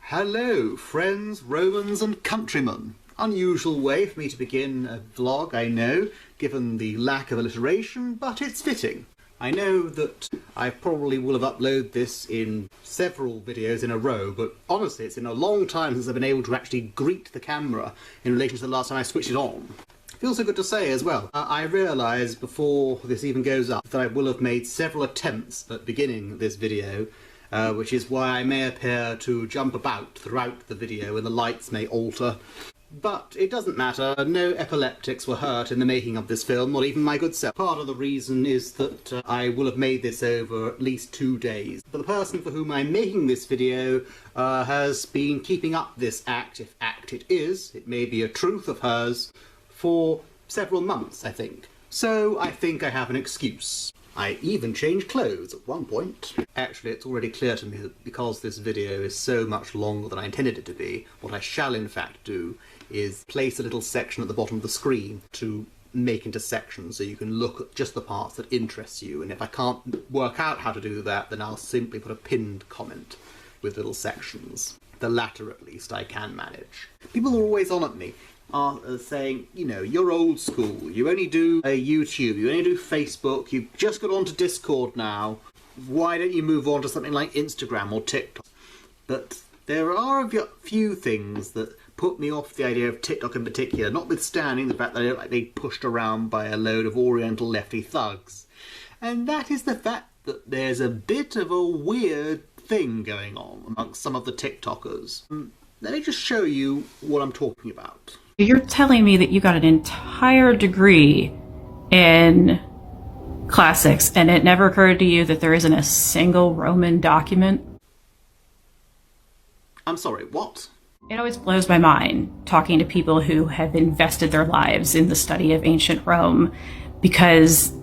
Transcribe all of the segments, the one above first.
Hello, friends, Romans and countrymen. Unusual way for me to begin a vlog, I know, given the lack of alliteration, but it's fitting. I know that I probably will have uploaded this in several videos in a row, but honestly it's been a long time since I've been able to actually greet the camera in relation to the last time I switched it on. Feels so good to say as well. I realise before this even goes up that I will have made several attempts at beginning this video, which is why I may appear to jump about throughout the video and the lights may alter. But it doesn't matter, no epileptics were hurt in the making of this film, not even my good self. Part of the reason is that I will have made this over at least 2 days. But the person for whom I'm making this video has been keeping up this act, if act it is, it may be a truth of hers, for several months, I think. So I think I have an excuse. I even changed clothes at one point. Actually, it's already clear to me that because this video is so much longer than I intended it to be, what I shall in fact do is place a little section at the bottom of the screen to make into sections so you can look at just the parts that interest you, and if I can't work out how to do that, then I'll simply put a pinned comment with little sections. The latter, at least, I can manage. People are always on at me, saying, you know, you're old school, you only do YouTube, you only do Facebook, you've just got onto Discord now, why don't you move on to something like Instagram or TikTok? But there are a few things that put me off the idea of TikTok in particular, notwithstanding the fact that I don't like being pushed around by a load of oriental lefty thugs. And that is the fact that there's a bit of a weird thing going on amongst some of the TikTokers. Let me just show you what I'm talking about. You're telling me that you got an entire degree in classics and it never occurred to you that there isn't a single Roman document? I'm sorry, what? It always blows my mind talking to people who have invested their lives in the study of ancient Rome because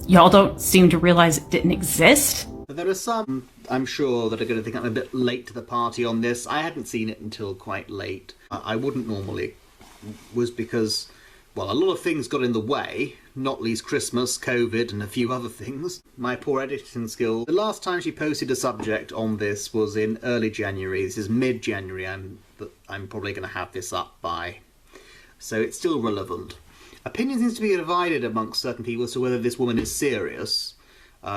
y'all don't seem to realize it didn't exist. There are some, I'm sure, that are going to think I'm a bit late to the party on this. I hadn't seen it until quite late. I wouldn't normally. Was because, well, a lot of things got in the way, not least Christmas, COVID, and a few other things. My poor editing skills. The last time she posted a subject on this was in early January. This is mid-January. I'm probably going to have this up by. So it's still relevant. Opinion seems to be divided amongst certain people as to whether this woman is serious.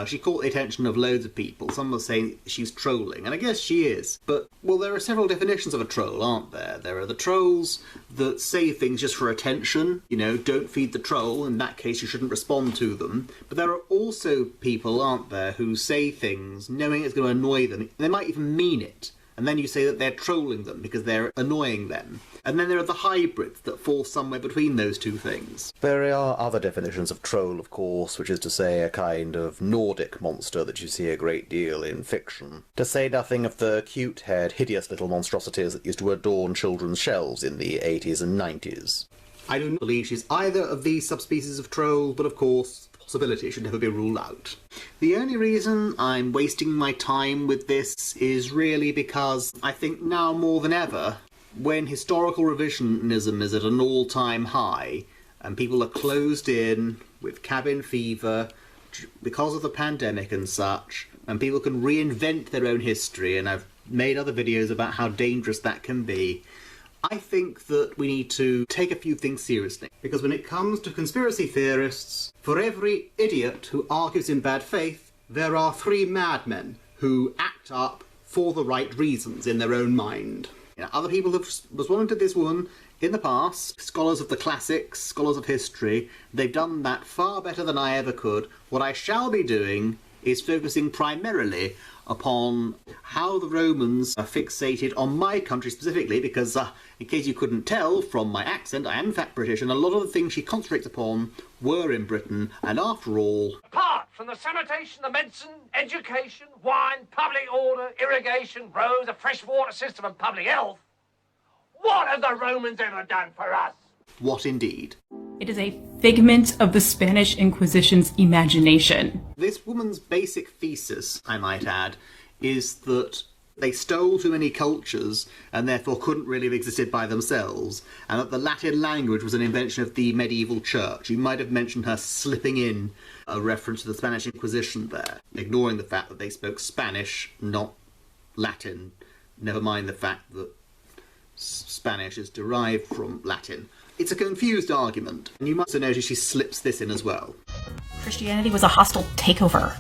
She caught the attention of loads of people. Some were saying she's trolling, and I guess she is. But, well, there are several definitions of a troll, aren't there? There are the trolls that say things just for attention. You know, don't feed the troll. In that case, you shouldn't respond to them. But there are also people, aren't there, who say things knowing it's going to annoy them. They might even mean it. And then you say that they're trolling them because they're annoying them. And then there are the hybrids that fall somewhere between those two things. There are other definitions of troll, of course, which is to say a kind of Nordic monster that you see a great deal in fiction. To say nothing of the cute-haired, hideous little monstrosities that used to adorn children's shelves in the 80s and 90s. I don't believe she's either of these subspecies of troll, but of course, the possibility should never be ruled out. The only reason I'm wasting my time with this is really because I think now more than ever, when historical revisionism is at an all-time high, and people are closed in with cabin fever because of the pandemic and such, and people can reinvent their own history, and I've made other videos about how dangerous that can be, I think that we need to take a few things seriously. Because when it comes to conspiracy theorists, for every idiot who argues in bad faith, there are 3 madmen who act up for the right reasons in their own mind. You know, other people have responded to this woman in the past, scholars of the classics, scholars of history. They've done that far better than I ever could. What I shall be doing is focusing primarily upon how the Romans are fixated on my country specifically, because in case you couldn't tell from my accent, I am in fact British, and a lot of the things she concentrates upon were in Britain, and after all... Apart from the sanitation, the medicine, education, wine, public order, irrigation, roads, a fresh water system and public health, what have the Romans ever done for us? What indeed? It is a figment of the Spanish Inquisition's imagination. This woman's basic thesis, I might add, is that they stole too many cultures and therefore couldn't really have existed by themselves, and that the Latin language was an invention of the medieval church. You might have mentioned her slipping in a reference to the Spanish Inquisition there, ignoring the fact that they spoke Spanish, not Latin, never mind the fact that Spanish is derived from Latin. It's a confused argument, and you must have noticed she slips this in as well. Christianity was a hostile takeover.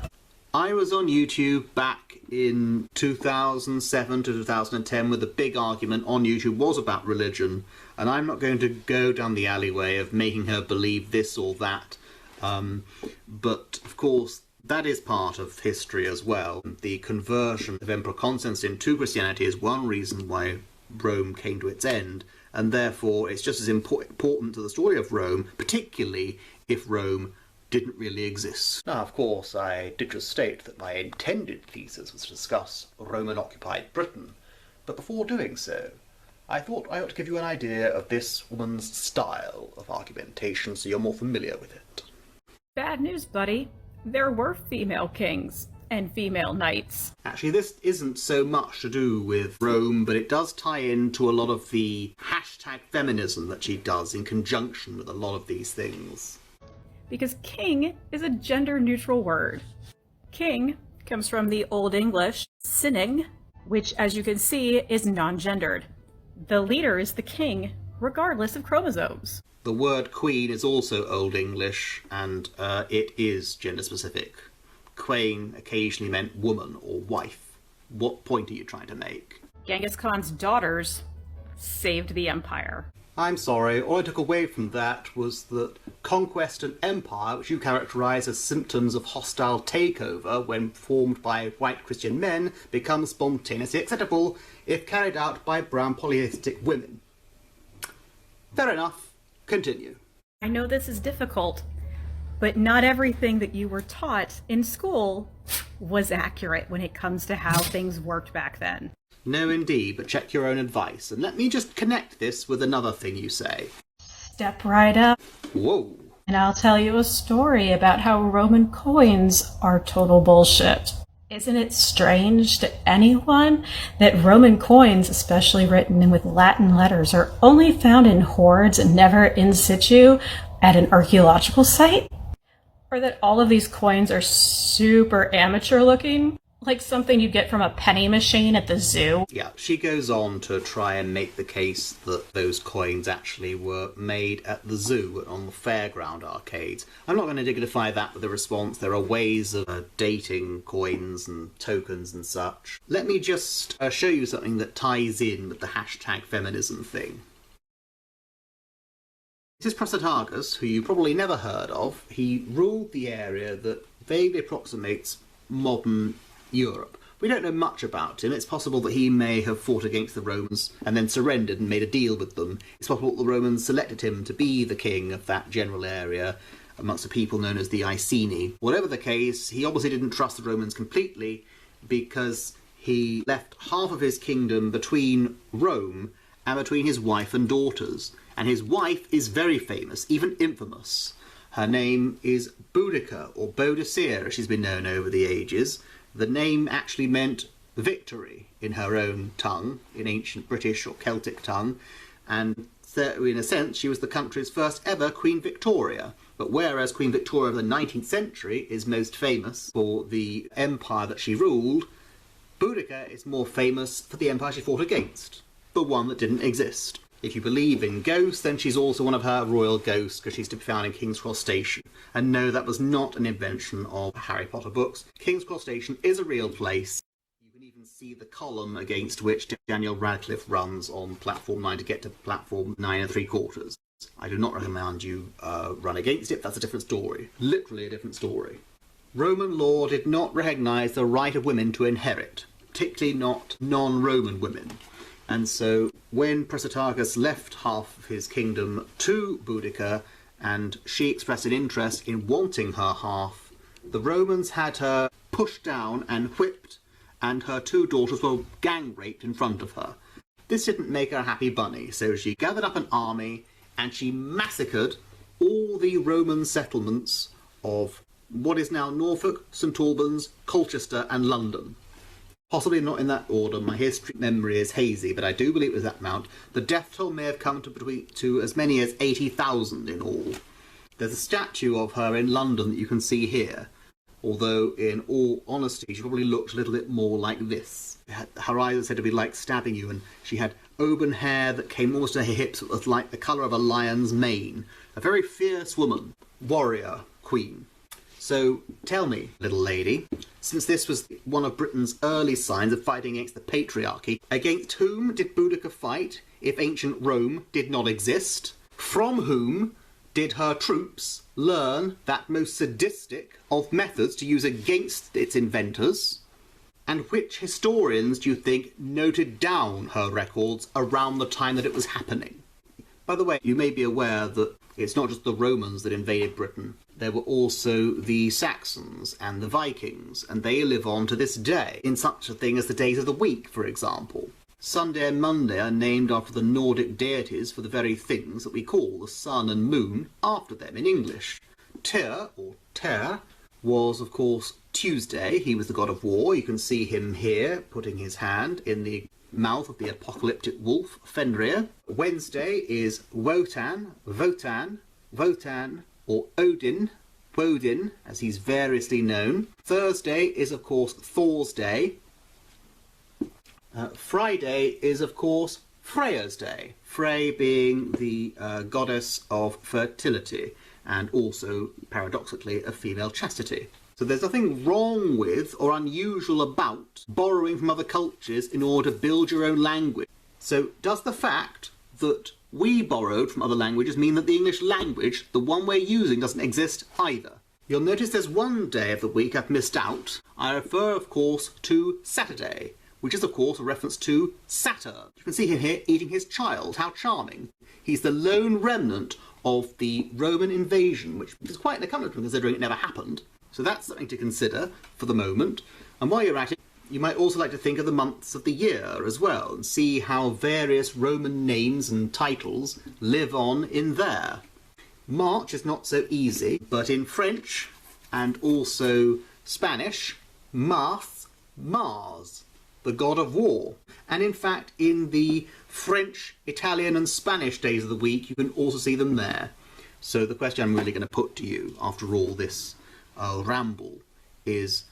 I was on YouTube back in 2007 to 2010 where the big argument on YouTube was about religion, and I'm not going to go down the alleyway of making her believe this or that, but of course that is part of history as well. The conversion of Emperor Constantine to Christianity is one reason why Rome came to its end, and therefore it's just as important to the story of Rome, particularly if Rome didn't really exist. Now, of course, I did just state that my intended thesis was to discuss Roman-occupied Britain, but before doing so, I thought I ought to give you an idea of this woman's style of argumentation so you're more familiar with it. Bad news, buddy. There were female kings and female knights. Actually, this isn't so much to do with Rome, but it does tie into a lot of the hashtag feminism that she does in conjunction with a lot of these things. Because king is a gender-neutral word. King comes from the Old English sinning, which, as you can see, is non-gendered. The leader is the king, regardless of chromosomes. The word queen is also Old English, and it is gender-specific. Queen occasionally meant woman or wife. What point are you trying to make? Genghis Khan's daughters saved the empire. I'm sorry, all I took away from that was that conquest and empire, which you characterise as symptoms of hostile takeover when formed by white Christian men, become spontaneously acceptable if carried out by brown polytheistic women. Fair enough. Continue. I know this is difficult, but not everything that you were taught in school was accurate when it comes to how things worked back then. No, indeed, but check your own advice. And let me just connect this with another thing you say. Step right up. Whoa. And I'll tell you a story about how Roman coins are total bullshit. Isn't it strange to anyone that Roman coins, especially written with Latin letters, are only found in hoards and never in situ at an archaeological site? Or that all of these coins are super amateur looking? Like something you get from a penny machine at the zoo? Yeah, she goes on to try and make the case that those coins actually were made at the zoo and on the fairground arcades. I'm not going to dignify that with a response. There are ways of dating coins and tokens and such. Let me just show you something that ties in with the hashtag feminism thing. This is Prasutagus, who you probably never heard of. He ruled the area that vaguely approximates modern Europe. We don't know much about him. It's possible that he may have fought against the Romans and then surrendered and made a deal with them. It's possible that the Romans selected him to be the king of that general area amongst the people known as the Iceni. Whatever the case, he obviously didn't trust the Romans completely because he left half of his kingdom between Rome and between his wife and daughters. And his wife is very famous, even infamous. Her name is Boudica, or Boadicea, as she's been known over the ages. The name actually meant victory in her own tongue, in ancient British or Celtic tongue, and so in a sense she was the country's first ever Queen Victoria. But whereas Queen Victoria of the 19th century is most famous for the empire that she ruled, Boudica is more famous for the empire she fought against, the one that didn't exist. If you believe in ghosts, then she's also one of her royal ghosts, because she's to be found in King's Cross Station. And no, that was not an invention of Harry Potter books. King's Cross Station is a real place. You can even see the column against which Daniel Radcliffe runs on platform 9 to get to platform 9 3/4. I do not recommend you run against it. That's a different story. Literally a different story. Roman law did not recognise the right of women to inherit, particularly not non-Roman women. And so when Prasutagus left half of his kingdom to Boudica, and she expressed an interest in wanting her half, the Romans had her pushed down and whipped, and her two daughters were gang raped in front of her. This didn't make her a happy bunny, so she gathered up an army and she massacred all the Roman settlements of what is now Norfolk, St Albans, Colchester and London. Possibly not in that order, my history memory is hazy, but I do believe it was that amount. The death toll may have come to as many as 80,000 in all. There's a statue of her in London that you can see here. although in all honesty she probably looked a little bit more like this. Her eyes are said to be like stabbing you, and she had auburn hair that came almost to her hips. It was like the colour of a lion's mane. A very fierce woman, warrior, queen. So tell me, little lady, since this was one of Britain's early signs of fighting against the patriarchy, against whom did Boudica fight if ancient Rome did not exist? From whom did her troops learn that most sadistic of methods to use against its inventors? And which historians do you think noted down her records around the time that it was happening? By the way, you may be aware that it's not just the Romans that invaded Britain. There were also the Saxons and the Vikings, and they live on to this day, in such a thing as the days of the week, for example. Sunday and Monday are named after the Nordic deities for the very things that we call the sun and moon after them in English. Tyr, or Ter, was, of course, Tuesday. He was the god of war. You can see him here, putting his hand in the mouth of the apocalyptic wolf, Fenrir. Wednesday is Wotan, or Odin, Wodin, as he's variously known. Thursday is, of course, Thor's Day. Friday is, of course, Freya's Day. Frey being the goddess of fertility, and also, paradoxically, of female chastity. So there's nothing wrong with or unusual about borrowing from other cultures in order to build your own language. So does the fact that we borrowed from other languages mean that the English language, the one we're using, doesn't exist either? You'll notice there's one day of the week I've missed out. I refer, of course, to Saturday, which is, of course, a reference to Saturn. You can see him here eating his child. How charming. He's the lone remnant of the Roman invasion, which is quite an accomplishment considering it never happened. So that's something to consider for the moment. And while you're at it, you might also like to think of the months of the year as well, and see how various Roman names and titles live on in there. March is not so easy, but in French and also Spanish, Mars, the god of war. And in fact, in the French, Italian and Spanish days of the week, you can also see them there. So the question I'm really going to put to you after all this ramble is,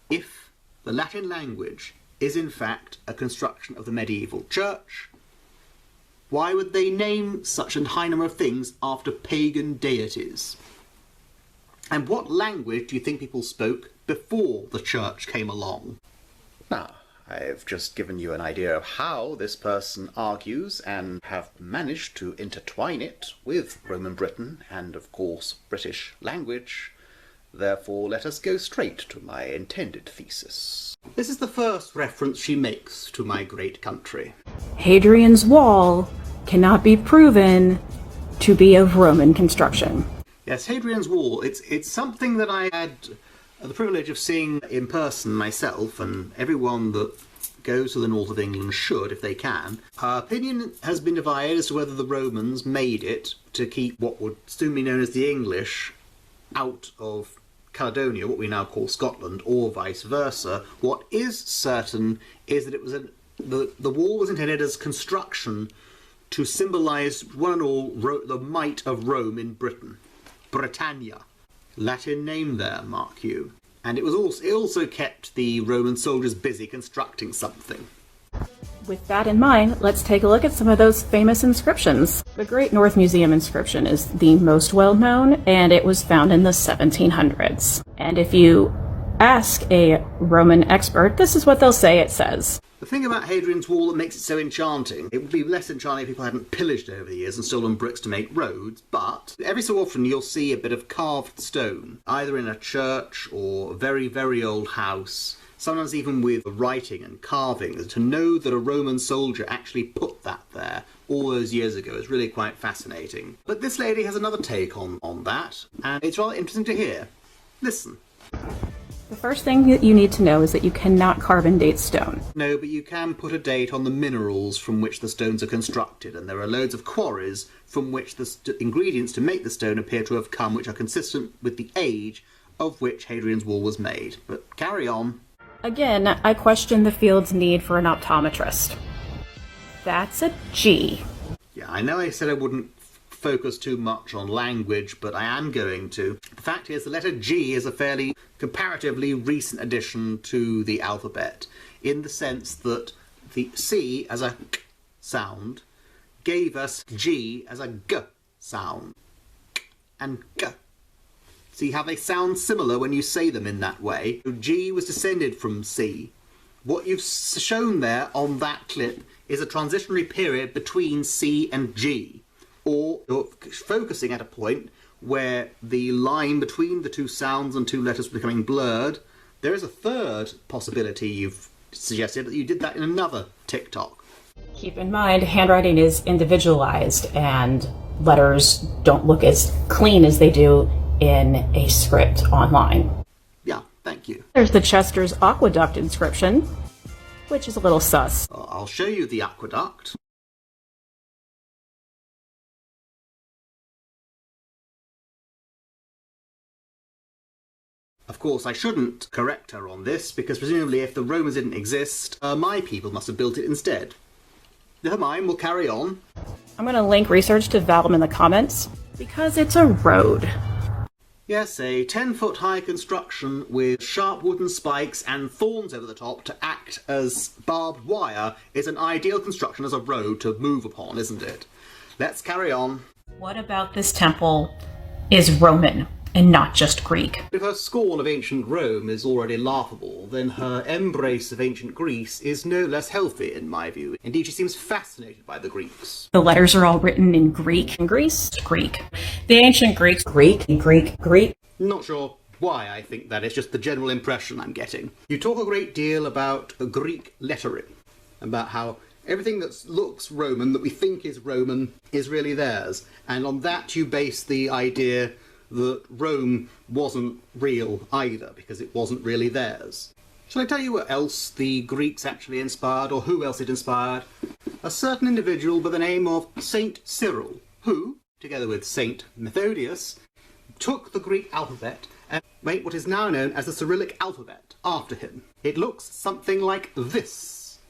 if the Latin language is in fact a construction of the medieval church, why would they name such a high number of things after pagan deities? And what language do you think people spoke before the church came along? Now, I've just given you an idea of how this person argues and have managed to intertwine it with Roman Britain and, of course, British language. Therefore, let us go straight to my intended thesis. This is the first reference she makes to my great country. Hadrian's Wall cannot be proven to be of Roman construction. Yes, Hadrian's Wall. It's something that I had the privilege of seeing in person myself, and everyone that goes to the north of England should, if they can. Our opinion has been divided as to whether the Romans made it to keep what would soon be known as the English out of Caledonia, what we now call Scotland, or vice versa. What is certain is that it was the wall was intended as construction to symbolise one and all the might of Rome in Britain. Britannia. Latin name there, mark you. And it also kept the Roman soldiers busy constructing something. With that in mind, let's take a look at some of those famous inscriptions. The Great North Museum inscription is the most well-known, and it was found in the 1700s. And if you ask a Roman expert, this is what they'll say it says. The thing about Hadrian's Wall that makes it so enchanting, it would be less enchanting if people hadn't pillaged over the years and stolen bricks to make roads, but every so often you'll see a bit of carved stone, either in a church or a very, very old house, sometimes even with writing and carving. To know that a Roman soldier actually put that there all those years ago is really quite fascinating. But this lady has another take on that, and it's rather interesting to hear. Listen. The first thing that you need to know is that you cannot carbon date stone. No, but you can put a date on the minerals from which the stones are constructed, and there are loads of quarries from which the ingredients to make the stone appear to have come, which are consistent with the age of which Hadrian's Wall was made. But carry on. Again, I question the field's need for an optometrist. That's a G. Yeah, I know I said I wouldn't focus too much on language, but I am going to. The fact is, the letter G is a fairly comparatively recent addition to the alphabet, in the sense that the C as a k sound gave us G as a g sound. K and g. See how they sound similar when you say them in that way? G was descended from C. What you've shown there on that clip is a transitionary period between C and G. Or you're focusing at a point where the line between the two sounds and two letters was becoming blurred. There is a third possibility you've suggested, that you did that in another TikTok. Keep in mind, handwriting is individualized and letters don't look as clean as they do in a script online. Yeah, thank you. There's the Chester's Aqueduct inscription, which is a little sus. I'll show you the aqueduct. Of course, I shouldn't correct her on this, because presumably if the Romans didn't exist, my people must have built it instead. Never mind, we'll carry on. I'm going to link research to Vallum in the comments, because it's a road. Yes, a 10-foot high construction with sharp wooden spikes and thorns over the top to act as barbed wire is an ideal construction as a road to move upon, isn't it? Let's carry on. What about this temple is Roman and not just Greek? If her scorn of ancient Rome is already laughable, then her embrace of ancient Greece is no less healthy, in my view. Indeed, she seems fascinated by the Greeks. The letters are all written in Greek. In Greece, Greek. The ancient Greeks, Greek, Greek, Greek. Not sure why I think that. It's just the general impression I'm getting. You talk a great deal about Greek lettering, about how everything that looks Roman, that we think is Roman, is really theirs. And on that you base the idea that Rome wasn't real either, because it wasn't really theirs. Shall I tell you what else the Greeks actually inspired, or who else it inspired? A certain individual by the name of Saint Cyril, who, together with Saint Methodius, took the Greek alphabet and made what is now known as the Cyrillic alphabet after him. It looks something like this.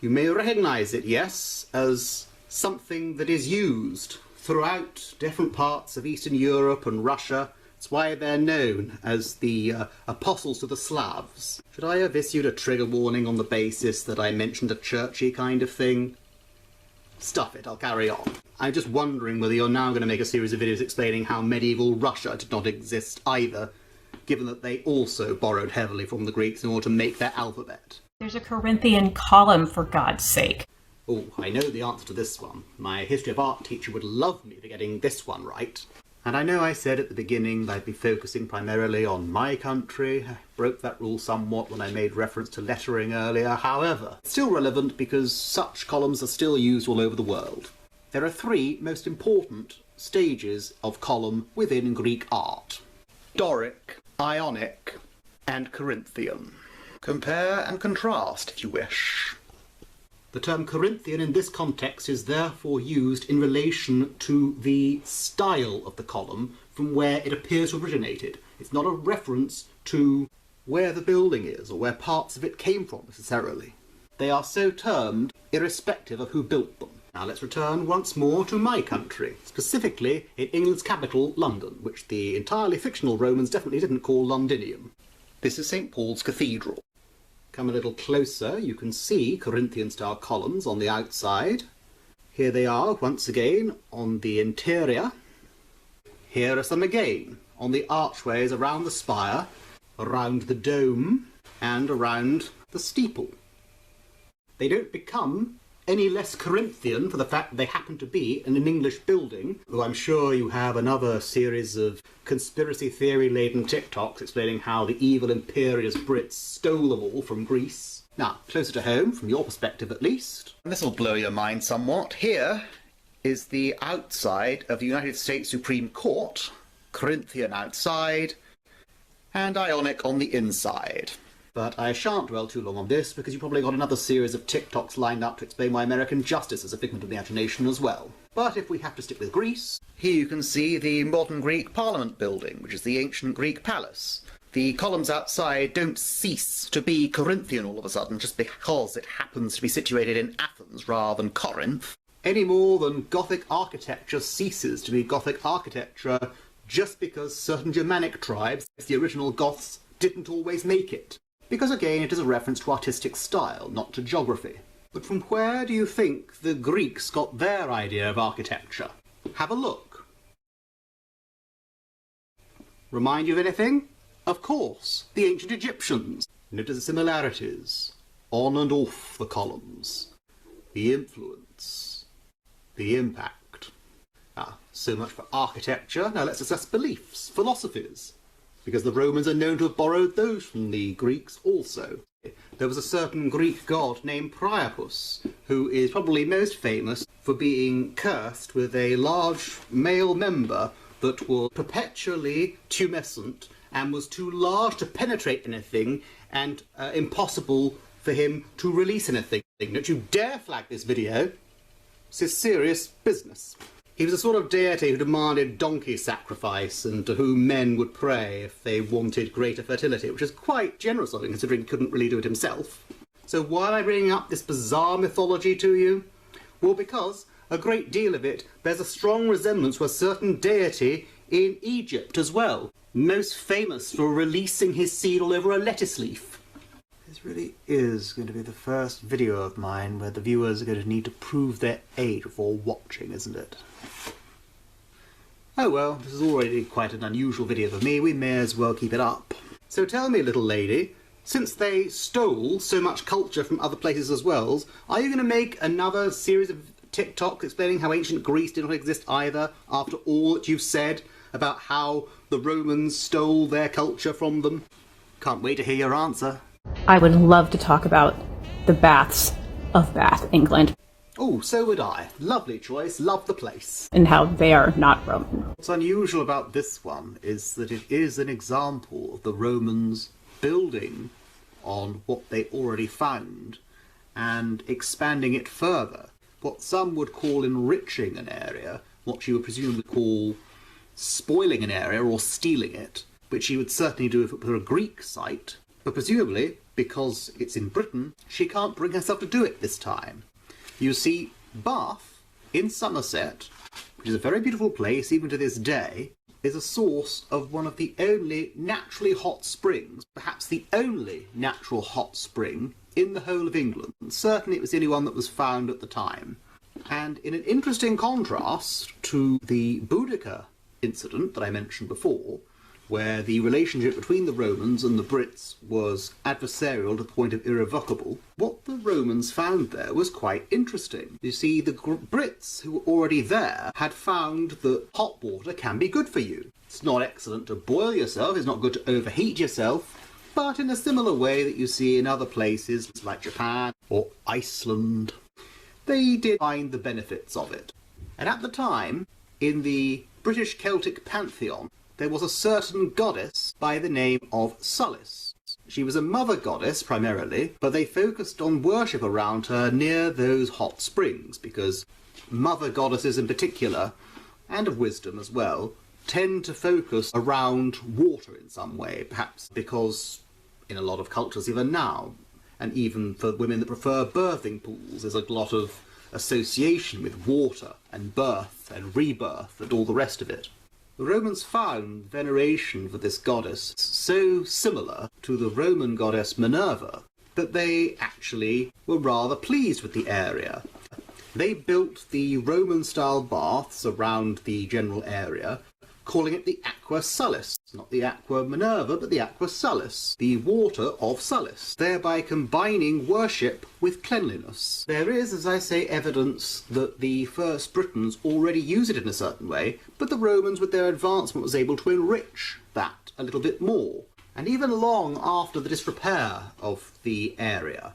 You may recognise it, yes, as something that is used throughout different parts of Eastern Europe and Russia. It's why they're known as the apostles to the Slavs. Should I have issued a trigger warning on the basis that I mentioned a churchy kind of thing? Stuff it, I'll carry on. I'm just wondering whether you're now going to make a series of videos explaining how medieval Russia did not exist either, given that they also borrowed heavily from the Greeks in order to make their alphabet. There's a Corinthian column, for God's sake. Oh, I know the answer to this one. My history of art teacher would love me for getting this one right. And I know I said at the beginning that I'd be focusing primarily on my country. I broke that rule somewhat when I made reference to lettering earlier. However, it's still relevant because such columns are still used all over the world. There are three most important stages of column within Greek art: Doric, Ionic, and Corinthian. Compare and contrast if you wish. The term Corinthian in this context is therefore used in relation to the style of the column from where it appears to have originated. It's not a reference to where the building is or where parts of it came from necessarily. They are so termed irrespective of who built them. Now let's return once more to my country, specifically in England's capital, London, which the entirely fictional Romans definitely didn't call Londinium. This is St. Paul's Cathedral. Come a little closer, you can see Corinthian-style columns on the outside. Here they are, once again, on the interior. Here are some again, on the archways around the spire, around the dome, and around the steeple. They don't become any less Corinthian for the fact that they happen to be in an English building, though I'm sure you have another series of conspiracy theory-laden TikToks explaining how the evil imperious Brits stole them all from Greece. Now, closer to home, from your perspective at least, and this will blow your mind somewhat, here is the outside of the United States Supreme Court, Corinthian outside, and Ionic on the inside. But I shan't dwell too long on this, because you've probably got another series of TikToks lined up to explain why American justice is a figment of the imagination as well. But if we have to stick with Greece, here you can see the modern Greek Parliament building, which is the ancient Greek palace. The columns outside don't cease to be Corinthian all of a sudden just because it happens to be situated in Athens rather than Corinth. any more than Gothic architecture ceases to be Gothic architecture just because certain Germanic tribes, the original Goths, didn't always make it. Because again, it is a reference to artistic style, not to geography. But from where do you think the Greeks got their idea of architecture? Have a look. Remind you of anything? Of course, the ancient Egyptians. Notice the similarities. On and off the columns. The influence. The impact. So much for architecture. Now let's discuss beliefs, philosophies. Because the Romans are known to have borrowed those from the Greeks also. There was a certain Greek god named Priapus, who is probably most famous for being cursed with a large male member that was perpetually tumescent and was too large to penetrate anything and impossible for him to release anything. Don't you dare flag this video. This is serious business. He was a sort of deity who demanded donkey sacrifice and to whom men would pray if they wanted greater fertility, which is quite generous of him considering he couldn't really do it himself. So why am I bringing up this bizarre mythology to you? Well, because a great deal of it bears a strong resemblance to a certain deity in Egypt as well, most famous for releasing his seed all over a lettuce leaf. This really is going to be the first video of mine where the viewers are going to need to prove their age before watching, isn't it? Oh well, this is already quite an unusual video for me, we may as well keep it up. So tell me, little lady, since they stole so much culture from other places as well, are you going to make another series of TikToks explaining how ancient Greece did not exist either, after all that you've said about how the Romans stole their culture from them? Can't wait to hear your answer. I would love to talk about the baths of Bath, England, Oh, so would I. Lovely choice, love the place. and how they are not Roman. What's unusual about this one is that it is an example of the Romans building on what they already found and expanding it further. What some would call enriching an area, what you would presumably call spoiling an area or stealing it, which you would certainly do if it were a Greek site, but presumably, because it's in Britain, she can't bring herself to do it this time. You see, Bath, in Somerset, which is a very beautiful place even to this day, is a source of one of the only naturally hot springs, perhaps the only natural hot spring in the whole of England. Certainly it was the only one that was found at the time. And in an interesting contrast to the Boudica incident that I mentioned before, where the relationship between the Romans and the Brits was adversarial to the point of irrevocable, what the Romans found there was quite interesting. You see, the Brits who were already there had found that hot water can be good for you. It's not excellent to boil yourself, it's not good to overheat yourself, but in a similar way that you see in other places like Japan or Iceland, they did find the benefits of it. And at the time, in the British Celtic pantheon, there was a certain goddess by the name of Sulis. She was a mother goddess primarily, but they focused on worship around her near those hot springs, because mother goddesses in particular, and of wisdom as well, tend to focus around water in some way, perhaps because in a lot of cultures even now, and even for women that prefer birthing pools, there's a lot of association with water and birth and rebirth and all the rest of it. The Romans found veneration for this goddess so similar to the Roman goddess Minerva that they actually were rather pleased with the area. They built the Roman-style baths around the general area, calling it the Aqua Sulis. Not the Aqua Minerva, but the Aqua Sulis, the water of Sulis, thereby combining worship with cleanliness. There is, as I say, evidence that the first Britons already used it in a certain way, but the Romans, with their advancement, was able to enrich that a little bit more. And even long after the disrepair of the area,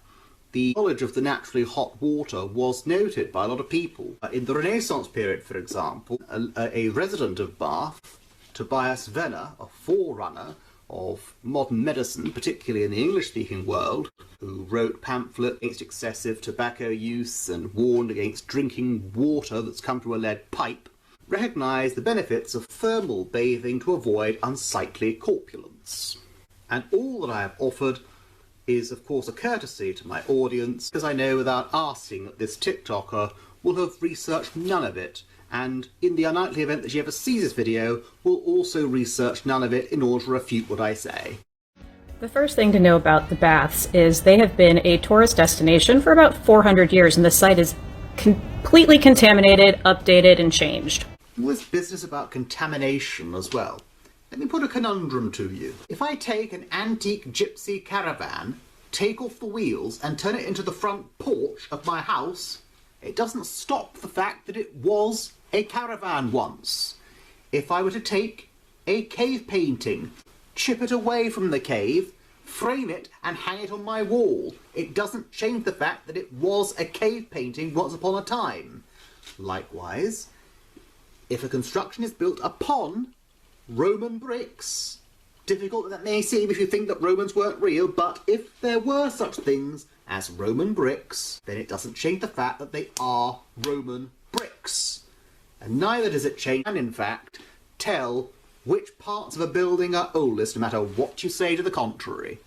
the knowledge of the naturally hot water was noted by a lot of people. In the Renaissance period, for example, a resident of Bath, Tobias Venner, a forerunner of modern medicine, particularly in the English-speaking world, who wrote pamphlets against excessive tobacco use and warned against drinking water that's come through a lead pipe, recognised the benefits of thermal bathing to avoid unsightly corpulence. And all that I have offered is of course a courtesy to my audience, because I know without asking that this TikToker will have researched none of it, and in the unlikely event that she ever sees this video, will also research none of it in order to refute what I say. The first thing to know about the baths is they have been a tourist destination for about 400 years, and the site is completely contaminated, updated, and changed. This business about contamination as well. Let me put a conundrum to you. If I take an antique gypsy caravan, take off the wheels and turn it into the front porch of my house, it doesn't stop the fact that it was a caravan once. If I were to take a cave painting, chip it away from the cave, frame it and hang it on my wall, it doesn't change the fact that it was a cave painting once upon a time. Likewise, if a construction is built upon Roman bricks, difficult that may seem if you think that Romans weren't real, but if there were such things as Roman bricks, then it doesn't change the fact that they are Roman bricks. And neither does it change, and in fact, tell which parts of a building are oldest, no matter what you say to the contrary.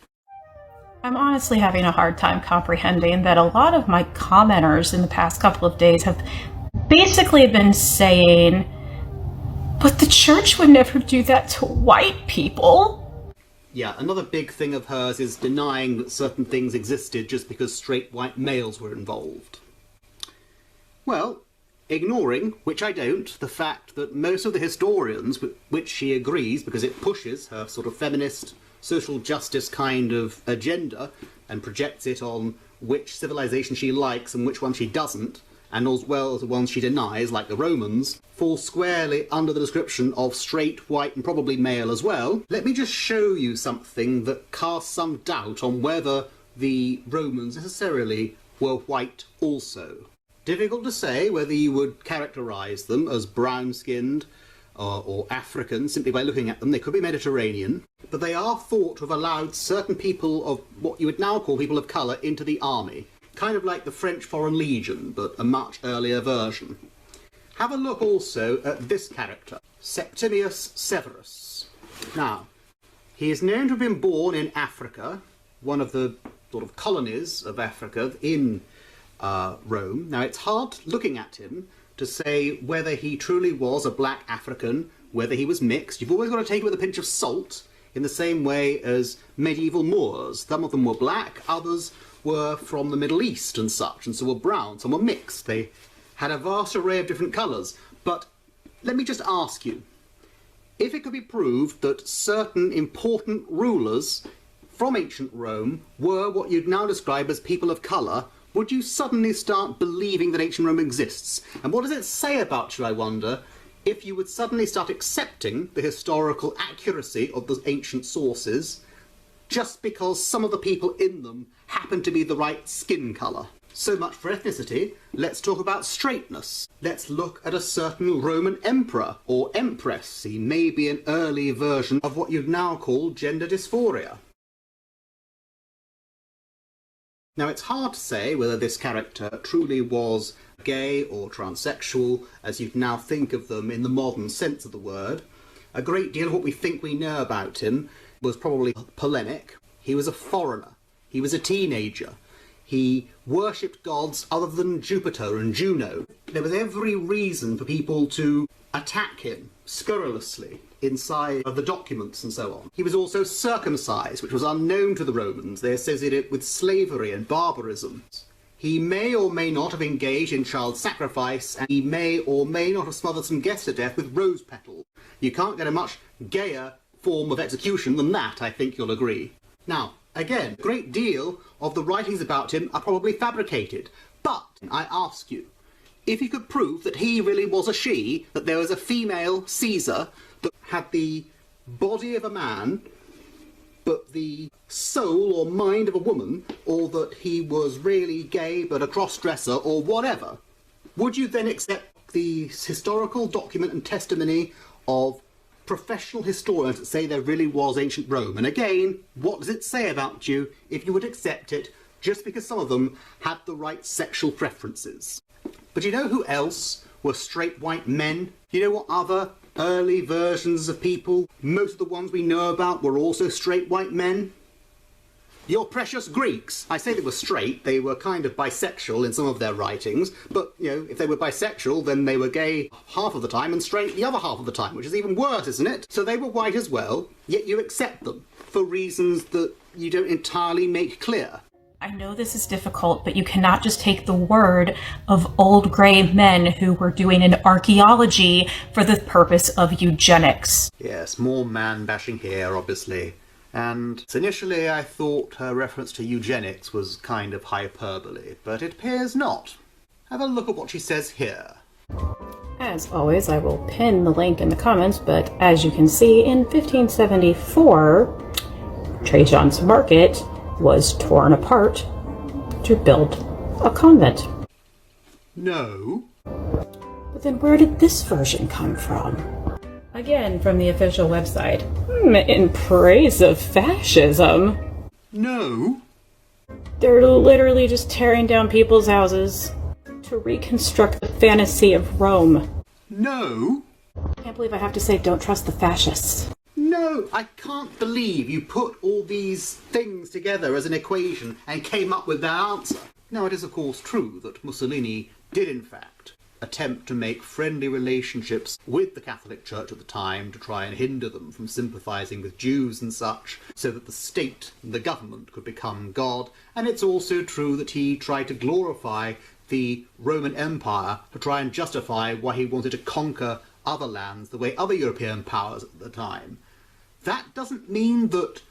I'm honestly having a hard time comprehending that a lot of my commenters in the past couple of days have basically been saying, but the church would never do that to white people. Yeah, another big thing of hers is denying that certain things existed just because straight white males were involved. Well, ignoring, which I don't, the fact that most of the historians with which she agrees, because it pushes her sort of feminist, social justice kind of agenda and projects it on which civilization she likes and which one she doesn't, and as well as the ones she denies, like the Romans, fall squarely under the description of straight, white, and probably male as well. Let me just show you something that casts some doubt on whether the Romans necessarily were white also. Difficult to say whether you would characterise them as brown-skinned or African simply by looking at them. They could be Mediterranean, but they are thought to have allowed certain people of what you would now call people of colour into the army. Kind of like the French Foreign Legion, but a much earlier version. Have a look also at this character, Septimius Severus. Now, he is known to have been born in Africa, one of the sort of colonies of Africa in Rome. Now, it's hard looking at him to say whether he truly was a black African, whether he was mixed. You've always got to take it with a pinch of salt, in the same way as medieval Moors. Some of them were black, others were from the Middle East and such, and so were brown, some were mixed. They had a vast array of different colours. But let me just ask you, if it could be proved that certain important rulers from ancient Rome were what you'd now describe as people of colour, would you suddenly start believing that ancient Rome exists? And what does it say about you, I wonder, if you would suddenly start accepting the historical accuracy of those ancient sources just because some of the people in them happen to be the right skin colour? So much for ethnicity. Let's talk about straightness. Let's look at a certain Roman emperor or empress. He may be an early version of what you'd now call gender dysphoria. Now, it's hard to say whether this character truly was gay or transsexual, as you'd now think of them in the modern sense of the word. A great deal of what we think we know about him was probably polemic. He was a foreigner. He was a teenager. He worshipped gods other than Jupiter and Juno. There was every reason for people to attack him scurrilously inside of the documents and so on. He was also circumcised, which was unknown to the Romans. They associated it with slavery and barbarism. He may or may not have engaged in child sacrifice, and he may or may not have smothered some guests to death with rose petals. You can't get a much gayer form of execution than that, I think you'll agree. Now, again, a great deal of the writings about him are probably fabricated, but I ask you, if you could prove that he really was a she, that there was a female Caesar that had the body of a man, but the soul or mind of a woman, or that he was really gay but a cross-dresser, or whatever, would you then accept the historical document and testimony of professional historians that say there really was ancient Rome? And again, what does it say about you if you would accept it just because some of them had the right sexual preferences? But you know who else were straight white men? You know what other early versions of people, most of the ones we know about, were also straight white men? Your precious Greeks. I say they were straight, they were kind of bisexual in some of their writings, but, you know, if they were bisexual, then they were gay half of the time and straight the other half of the time, which is even worse, isn't it? So they were white as well, yet you accept them, for reasons that you don't entirely make clear. I know this is difficult, but you cannot just take the word of old grey men who were doing an archaeology for the purpose of eugenics. Yes, more man-bashing here, obviously. And initially I thought her reference to eugenics was kind of hyperbole, but it appears not. Have a look at what she says here. As always, I will pin the link in the comments, but as you can see, in 1574, Trajan's market was torn apart to build a convent. No. But then where did this version come from? Again, from the official website. In praise of fascism. No. They're literally just tearing down people's houses to reconstruct the fantasy of Rome. No. I can't believe I have to say don't trust the fascists. No, I can't believe you put all these things together as an equation and came up with that answer. Now, it is of course true that Mussolini did in fact attempt to make friendly relationships with the Catholic Church at the time to try and hinder them from sympathising with Jews and such, so that the state and the government could become God, and it's also true that he tried to glorify the Roman Empire to try and justify why he wanted to conquer other lands the way other European powers at the time. That doesn't mean that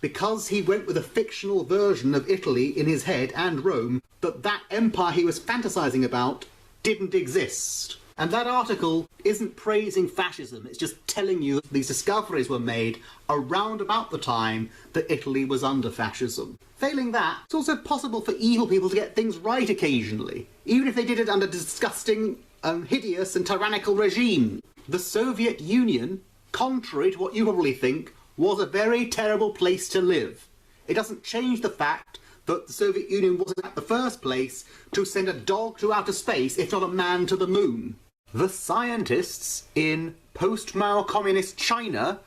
because he went with a fictional version of Italy in his head and Rome, that empire he was fantasising about didn't exist. And that article isn't praising fascism, it's just telling you that these discoveries were made around about the time that Italy was under fascism. Failing that, it's also possible for evil people to get things right occasionally, even if they did it under disgusting, hideous and tyrannical regime. The Soviet Union, contrary to what you probably think, was a very terrible place to live. It doesn't change the fact that the Soviet Union wasn't at the first place to send a dog to outer space, if not a man to the moon. The scientists in post-Mao communist China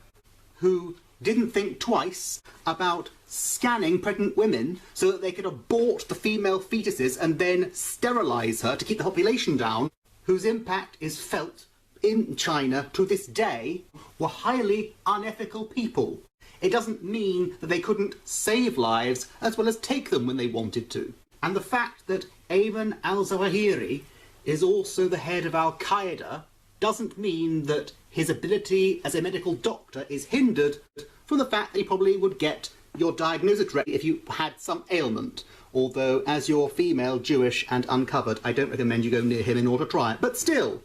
who didn't think twice about scanning pregnant women so that they could abort the female fetuses and then sterilise her to keep the population down, whose impact is felt in China to this day, were highly unethical people. It doesn't mean that they couldn't save lives as well as take them when they wanted to. And the fact that Ayman al-Zawahiri is also the head of Al-Qaeda doesn't mean that his ability as a medical doctor is hindered from the fact that he probably would get your diagnosis correctly if you had some ailment. Although, as you're female, Jewish and uncovered, I don't recommend you go near him in order to try it. But still,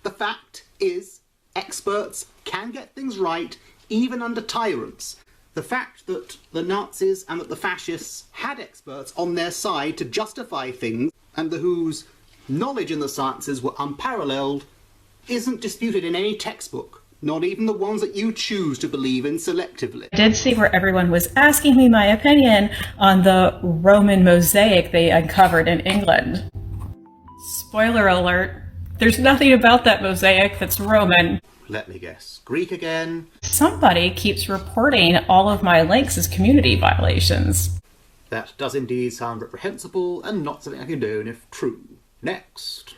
the fact is, experts can get things right even under tyrants. The fact that the Nazis and that the fascists had experts on their side to justify things, and whose knowledge in the sciences were unparalleled, isn't disputed in any textbook, not even the ones that you choose to believe in selectively. I did see where everyone was asking me my opinion on the Roman mosaic they uncovered in England. Spoiler alert, there's nothing about that mosaic that's Roman. Let me guess. Greek again? Somebody keeps reporting all of my links as community violations. That does indeed sound reprehensible, and not something I condone if true. Next.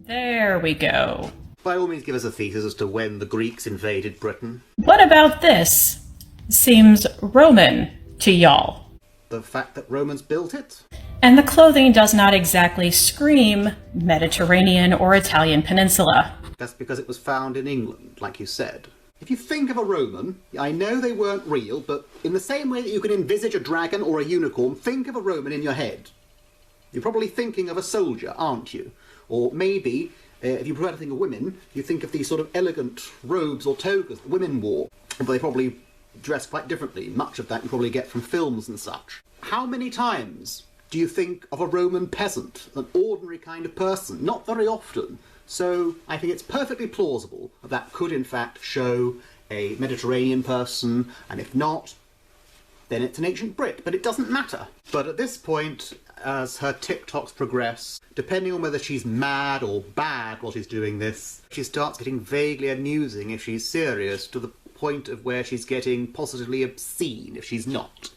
There we go. By all means give us a thesis as to when the Greeks invaded Britain. What about this? Seems Roman to y'all. The fact that Romans built it? And the clothing does not exactly scream Mediterranean or Italian peninsula. That's because it was found in England, like you said. If you think of a Roman, I know they weren't real, but in the same way that you can envisage a dragon or a unicorn, think of a Roman in your head. You're probably thinking of a soldier, aren't you? Or maybe, if you prefer to think of women, you think of these sort of elegant robes or togas that women wore. But they probably dress quite differently. Much of that you probably get from films and such. How many times do you think of a Roman peasant, an ordinary kind of person? Not very often. So I think it's perfectly plausible that could in fact show a Mediterranean person, and if not, then it's an ancient Brit, but it doesn't matter. But at this point, as her TikToks progress, depending on whether she's mad or bad while she's doing this, she starts getting vaguely amusing if she's serious, to the point of where she's getting positively obscene if she's not.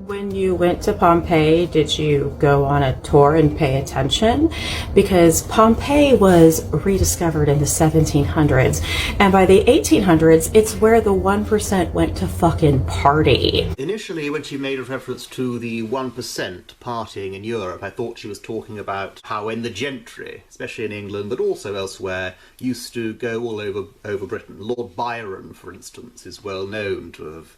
When you went to Pompeii, did you go on a tour and pay attention? Because Pompeii was rediscovered in the 1700s, and by the 1800s, it's where the 1% went to fucking party. Initially, when she made a reference to the 1% partying in Europe, I thought she was talking about how when the gentry, especially in England, but also elsewhere, used to go all over Britain. Lord Byron, for instance, is well known to have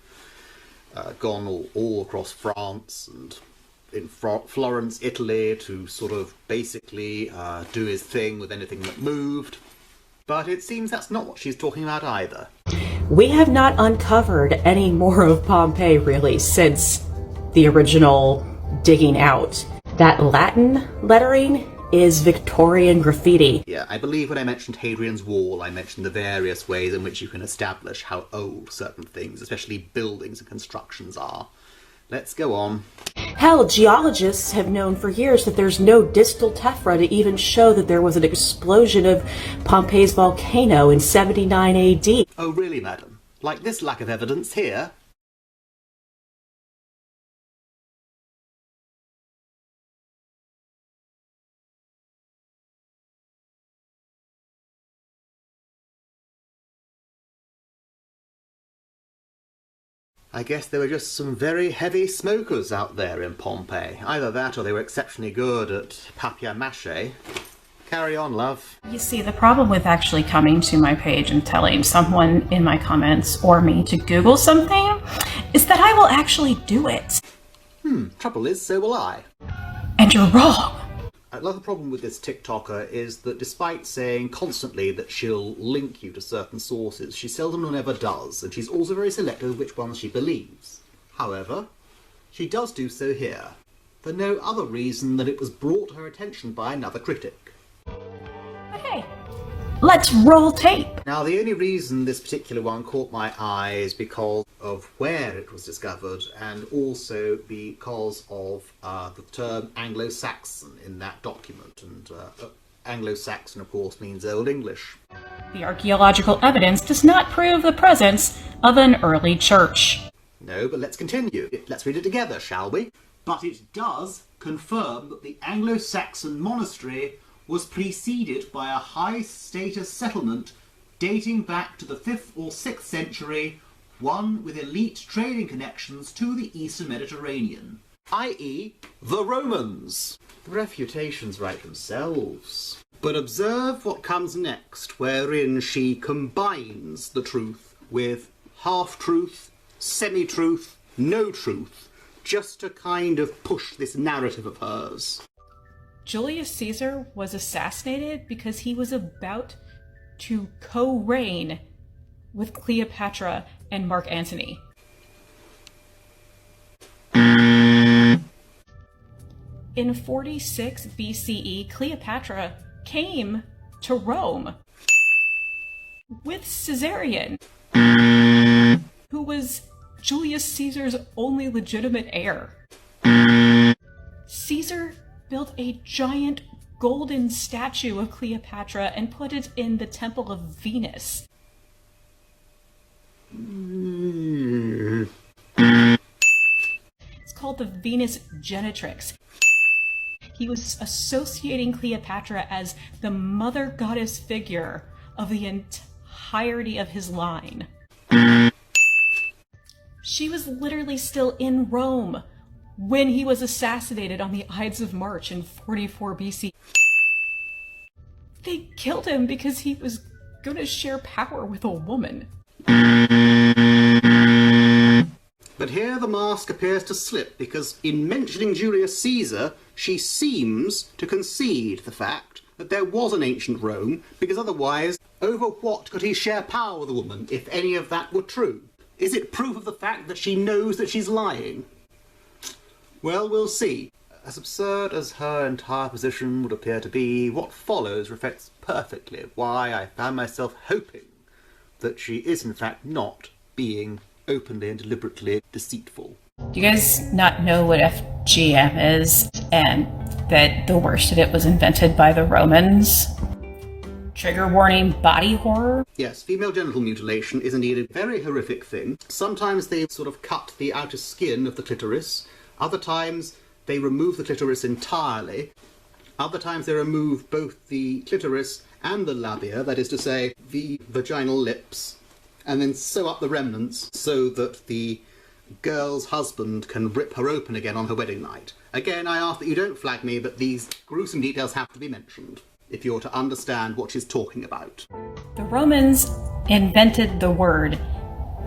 gone all across France and in Florence, Italy, to sort of basically do his thing with anything that moved. But it seems that's not what she's talking about either. We have not uncovered any more of Pompeii, really, since the original digging out. That Latin lettering is Victorian graffiti. Yeah, I believe when I mentioned Hadrian's Wall, I mentioned the various ways in which you can establish how old certain things, especially buildings and constructions, are. Let's go on. Hell, geologists have known for years that there's no distal tephra to even show that there was an explosion of Pompeii's volcano in 79 AD. Oh, really, madam? Like this lack of evidence here? I guess there were just some very heavy smokers out there in Pompeii. Either that or they were exceptionally good at papier-mâché. Carry on, love. You see, the problem with actually coming to my page and telling someone in my comments or me to Google something is that I will actually do it. Trouble is, so will I. And you're wrong. Another problem with this TikToker is that despite saying constantly that she'll link you to certain sources, she seldom or never does, and she's also very selective of which ones she believes. However, she does do so here, for no other reason than it was brought to her attention by another critic. Okay, let's roll tape. Now, the only reason this particular one caught my eye is because of where it was discovered, and also because of the term Anglo-Saxon in that document. And Anglo-Saxon, of course, means Old English. The archaeological evidence does not prove the presence of an early church. No, but let's continue. Let's read it together, shall we? But it does confirm that the Anglo-Saxon monastery was preceded by a high-status settlement dating back to the 5th or 6th century, one with elite trading connections to the Eastern Mediterranean, i.e. the Romans. The refutations write themselves. But observe what comes next, wherein she combines the truth with half-truth, semi-truth, no truth, just to kind of push this narrative of hers. Julius Caesar was assassinated because he was about to co-reign with Cleopatra and Mark Antony. In 46 BCE, Cleopatra came to Rome with Caesarion, who was Julius Caesar's only legitimate heir. Caesar built a giant golden statue of Cleopatra and put it in the Temple of Venus. It's called the Venus Genitrix. He was associating Cleopatra as the mother goddess figure of the entirety of his line. She was literally still in Rome when he was assassinated on the Ides of March in 44 BC. They killed him because he was going to share power with a woman. But here the mask appears to slip, because in mentioning Julius Caesar, she seems to concede the fact that there was an ancient Rome, because otherwise, over what could he share power with a woman, if any of that were true? Is it proof of the fact that she knows that she's lying? Well, we'll see. As absurd as her entire position would appear to be, what follows reflects perfectly why I found myself hoping that she is in fact not being openly and deliberately deceitful. Do you guys not know what FGM is, and that the worst of it was invented by the Romans? Trigger warning, body horror? Yes, female genital mutilation is indeed a very horrific thing. Sometimes they sort of cut the outer skin of the clitoris, Other times they remove the clitoris entirely. Other times they remove both the clitoris and the labia, that is to say, the vaginal lips, and then sew up the remnants so that the girl's husband can rip her open again on her wedding night. Again, I ask that you don't flag me, but these gruesome details have to be mentioned if you're to understand what she's talking about. The Romans invented the word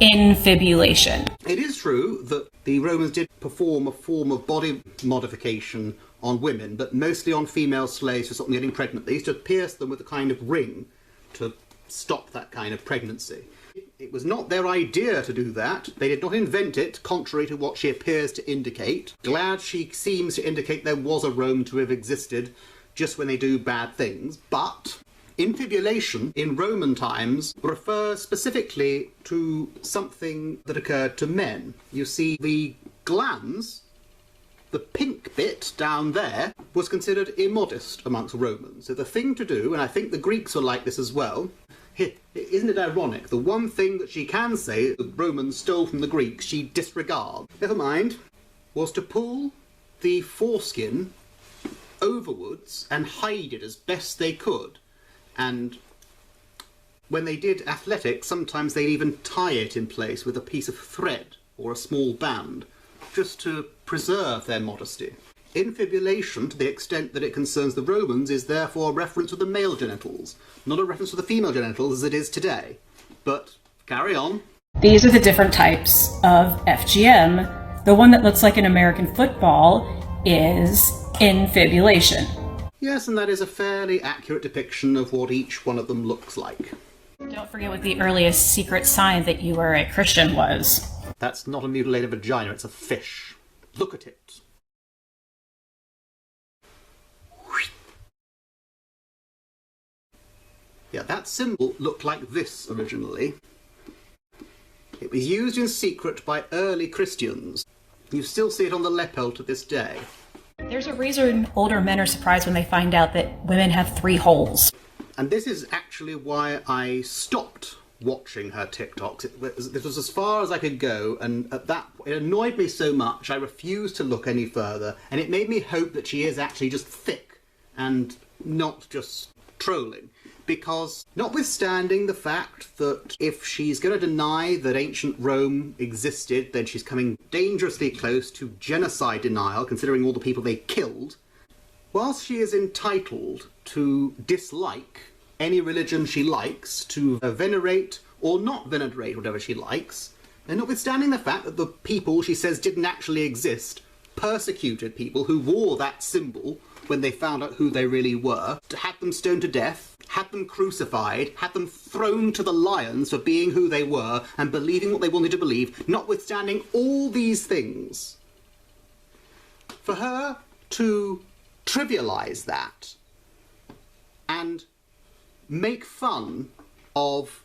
infibulation. It is true that the Romans did perform a form of body modification on women, but mostly on female slaves to stop them getting pregnant. They used to pierce them with a kind of ring to stop that kind of pregnancy. It was not their idea to do that. They did not invent it, contrary to what she appears to indicate. Glad she seems to indicate there was a Rome to have existed just when they do bad things. But infibulation in Roman times refers specifically to something that occurred to men. You see, the glans, the pink bit down there, was considered immodest amongst Romans. So the thing to do, and I think the Greeks were like this as well, isn't it ironic? The one thing that she can say the Romans stole from the Greeks, she disregards. Never mind, was to pull the foreskin overwards and hide it as best they could. And when they did athletics, sometimes they'd even tie it in place with a piece of thread or a small band, just to preserve their modesty. Infibulation, to the extent that it concerns the Romans, is therefore a reference to the male genitals, not a reference to the female genitals as it is today. But carry on. These are the different types of FGM. The one that looks like an American football is infibulation. Yes, and that is a fairly accurate depiction of what each one of them looks like. Don't forget what the earliest secret sign that you were a Christian was. That's not a mutilated vagina, it's a fish. Look at it. Yeah, that symbol looked like this originally. It was used in secret by early Christians. You still see it on the lapel to this day. There's a reason older men are surprised when they find out that women have 3 holes. And this is actually why I stopped watching her TikToks. This was as far as I could go, and at that it annoyed me so much I refused to look any further, and it made me hope that she is actually just thick and not just trolling. Because, notwithstanding the fact that if she's going to deny that ancient Rome existed, then she's coming dangerously close to genocide denial, considering all the people they killed, whilst she is entitled to dislike any religion she likes, to venerate or not venerate whatever she likes, and notwithstanding the fact that the people she says didn't actually exist persecuted people who wore that symbol when they found out who they really were, had them stoned to death, had them crucified, had them thrown to the lions for being who they were and believing what they wanted to believe, notwithstanding all these things. For her to trivialise that and make fun of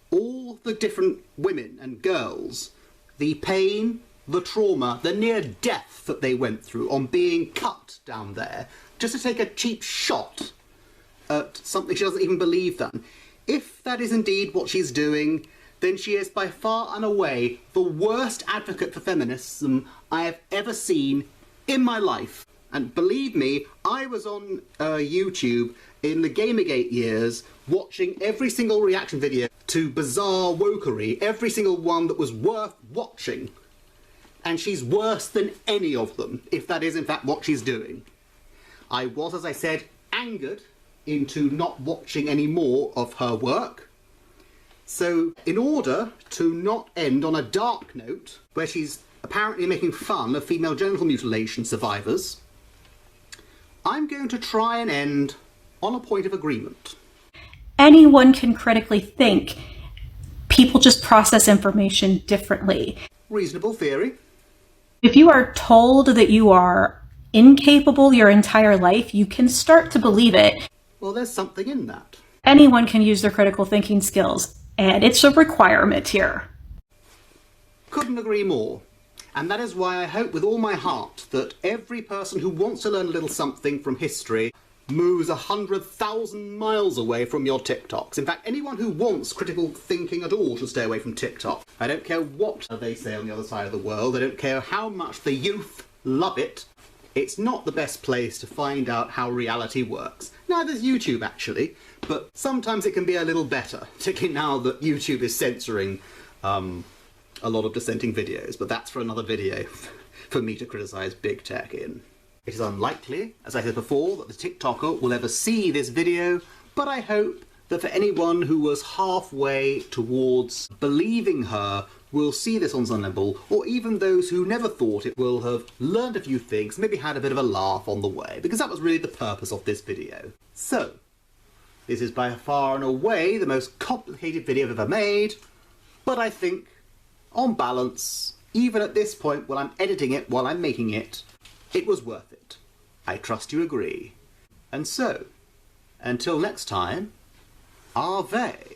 all the different women and girls, the pain, the trauma, the near death that they went through on being cut down there, just to take a cheap shot at something she doesn't even believe in. If that is indeed what she's doing, then she is by far and away the worst advocate for feminism I have ever seen in my life. And believe me, I was on YouTube in the Gamergate years watching every single reaction video to bizarre wokery, every single one that was worth watching. And she's worse than any of them, if that is in fact what she's doing. I was, as I said, angered into not watching any more of her work. So, in order to not end on a dark note, where she's apparently making fun of female genital mutilation survivors, I'm going to try and end on a point of agreement. Anyone can critically think. People just process information differently. Reasonable theory. If you are told that you are incapable your entire life, you can start to believe it. Well, there's something in that. Anyone can use their critical thinking skills, and it's a requirement here. Couldn't agree more. And that is why I hope with all my heart that every person who wants to learn a little something from history moves 100,000 miles away from your TikToks. In fact, anyone who wants critical thinking at all should stay away from TikTok. I don't care what they say on the other side of the world. I don't care how much the youth love it. It's not the best place to find out how reality works. Neither's YouTube, actually, but sometimes it can be a little better, particularly now that YouTube is censoring a lot of dissenting videos, but that's for another video for me to criticise big tech in. It is unlikely, as I said before, that the TikToker will ever see this video, but I hope that for anyone who was halfway towards believing her will see this on some level, or even those who never thought it will have learned a few things, maybe had a bit of a laugh on the way, because that was really the purpose of this video. So, this is by far and away the most complicated video I've ever made, but I think, on balance, even at this point while I'm editing it, while I'm making it, it was worth it. I trust you agree. And so, until next time, Ave.